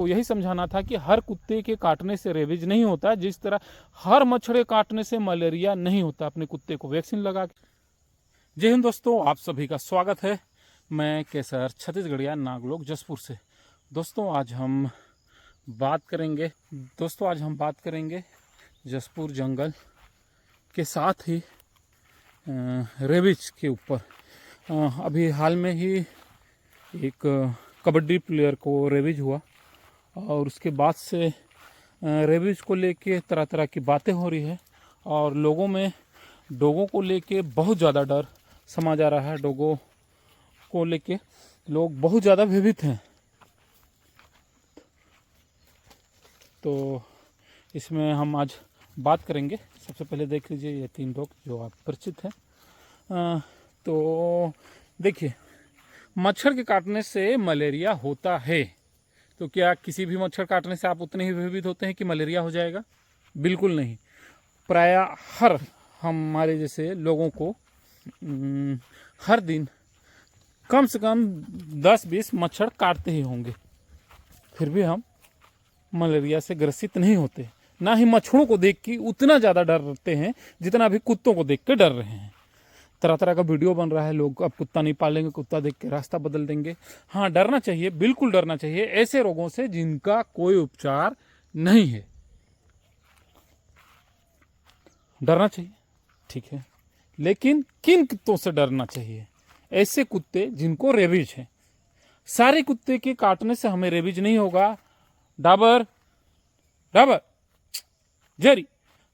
तो यही समझाना था कि हर कुत्ते के काटने से रेबीज नहीं होता, जिस तरह हर मच्छर के काटने से मलेरिया नहीं होता। अपने कुत्ते को वैक्सीन लगा के। जय हिंद दोस्तों, आप सभी का स्वागत है। मैं केसर छत्तीसगढ़िया नागलोक जसपुर से। दोस्तों आज हम बात करेंगे जसपुर जंगल के साथ ही रेबीज के ऊपर। अभी हाल में ही एक कबड्डी प्लेयर को रेबीज हुआ और उसके बाद से रेबीज को लेके तरह तरह की बातें हो रही है और लोगों में डॉगों को लेके बहुत ज़्यादा डर समा जा रहा है। डॉगों को लेके लोग बहुत ज़्यादा भयभीत हैं। तो इसमें हम आज बात करेंगे। सबसे पहले देख लीजिए ये 3 डॉग जो आप परिचित हैं। तो देखिए, मच्छर के काटने से मलेरिया होता है, तो क्या किसी भी मच्छर काटने से आप उतने ही भयभीत होते हैं कि मलेरिया हो जाएगा? बिल्कुल नहीं। प्रायः हर हमारे जैसे लोगों को हर दिन कम से कम 10-20 मच्छर काटते ही होंगे, फिर भी हम मलेरिया से ग्रसित नहीं होते। ना ही मच्छरों को देख के उतना ज़्यादा डरते हैं जितना अभी कुत्तों को देख के डर रहे हैं। तरह तरह का वीडियो बन रहा है, लोग अब कुत्ता नहीं पालेंगे, कुत्ता देख के रास्ता बदल देंगे। हाँ, डरना चाहिए, बिल्कुल डरना चाहिए ऐसे रोगों से जिनका कोई उपचार नहीं है। डरना चाहिए, ठीक है, लेकिन किन कुत्तों से डरना चाहिए? ऐसे कुत्ते जिनको रेबीज है। सारे कुत्ते के काटने से हमें रेबीज नहीं होगा। डाबर जेरी,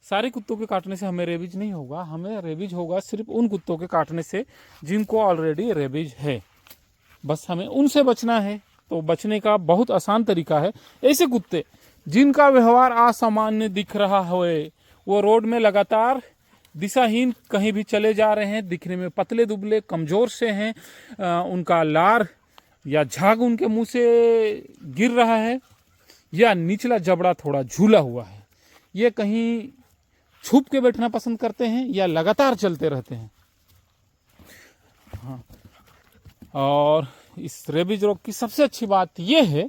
सारे कुत्तों के काटने से हमें रेबीज नहीं होगा। हमें रेबीज होगा सिर्फ उन कुत्तों के काटने से जिनको ऑलरेडी रेबीज है। बस हमें उनसे बचना है। तो बचने का बहुत आसान तरीका है। ऐसे कुत्ते जिनका व्यवहार असामान्य दिख रहा है, वो रोड में लगातार दिशाहीन कहीं भी चले जा रहे हैं, दिखने में पतले दुबले कमजोर से हैं, उनका लार या झाग उनके मुंह से गिर रहा है, या निचला जबड़ा थोड़ा झूला हुआ है, ये कहीं छुप के बैठना पसंद करते हैं या लगातार चलते रहते हैं। हाँ, और इस रेबीज रोग की सबसे अच्छी बात यह है,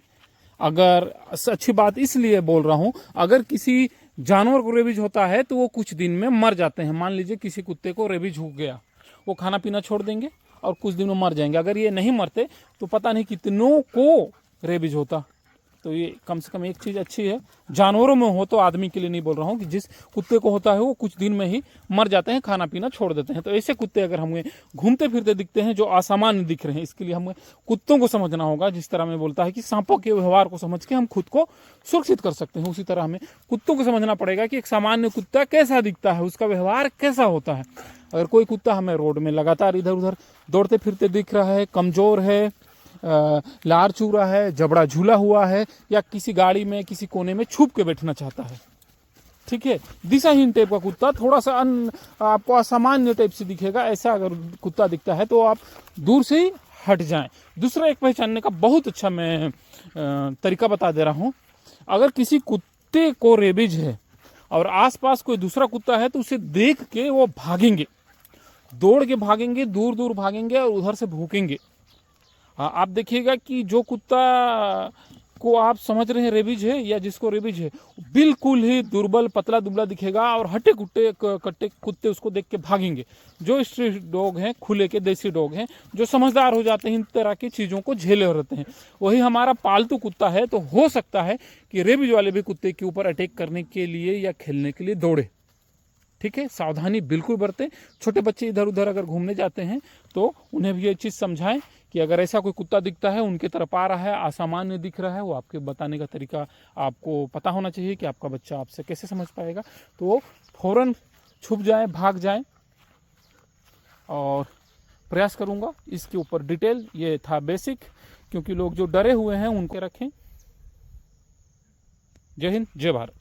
अगर अच्छी बात इसलिए बोल रहा हूं, अगर किसी जानवर को रेबीज होता है तो वो कुछ दिन में मर जाते हैं। मान लीजिए किसी कुत्ते को रेबीज हो गया, वो खाना पीना छोड़ देंगे और कुछ दिन में मर जाएंगे। अगर ये नहीं मरते तो पता नहीं कितनों को रेबीज होता। तो ये कम से कम एक चीज़ अच्छी है, जानवरों में हो, तो आदमी के लिए नहीं बोल रहा हूँ, कि जिस कुत्ते को होता है वो कुछ दिन में ही मर जाते हैं, खाना पीना छोड़ देते हैं। तो ऐसे कुत्ते अगर हमें घूमते फिरते दिखते हैं जो असामान्य दिख रहे हैं, इसके लिए हमें कुत्तों को समझना होगा। जिस तरह में बोलता है कि सांपों के व्यवहार को समझ के हम खुद को सुरक्षित कर सकते हैं, उसी तरह हमें कुत्तों को समझना पड़ेगा कि एक सामान्य कुत्ता कैसा दिखता है, उसका व्यवहार कैसा होता है। अगर कोई कुत्ता हमें रोड में लगातार इधर उधर दौड़ते फिरते दिख रहा है, कमजोर है, लार चू रहा है, जबड़ा झूला हुआ है, या किसी गाड़ी में किसी कोने में छुप के बैठना चाहता है, ठीक है, दिशाहीन टाइप का कुत्ता, थोड़ा सा आपको असामान्य टाइप से दिखेगा, ऐसा अगर कुत्ता दिखता है तो आप दूर से ही हट जाएं। दूसरा एक पहचानने का बहुत अच्छा मैं तरीका बता दे रहा हूं। अगर किसी कुत्ते को रेबीज है और आसपास कोई दूसरा कुत्ता है तो उसे देख के वो भागेंगे, दौड़ के भागेंगे, दूर दूर भागेंगे और उधर से भूकेंगे। आप देखिएगा कि जो कुत्ता को आप समझ रहे हैं रेबीज है या जिसको रेबीज है, बिल्कुल ही दुर्बल पतला दुबला दिखेगा और हट्टे कट्टे कुत्ते उसको देख के भागेंगे। जो स्ट्रीट डॉग हैं, खुले के देसी डॉग हैं, जो समझदार हो जाते हैं, इन तरह की चीज़ों को झेले रहते हैं, वही हमारा पालतू कुत्ता है। तो हो सकता है कि रेबीज वाले भी कुत्ते के ऊपर अटैक करने के लिए या खेलने के लिए दौड़े, ठीक है। सावधानी बिल्कुल बरतें। छोटे बच्चे इधर उधर अगर घूमने जाते हैं तो उन्हें भी ये चीज़ समझाएं कि अगर ऐसा कोई कुत्ता दिखता है, उनके तरफ आ रहा है, असामान्य दिख रहा है, वो आपके बताने का तरीका आपको पता होना चाहिए कि आपका बच्चा आपसे कैसे समझ पाएगा। तो वो फौरन छुप जाए, भाग जाए। और प्रयास करूँगा इसके ऊपर डिटेल, ये था बेसिक, क्योंकि लोग जो डरे हुए हैं उनके रखें। जय हिंद, जय भारत।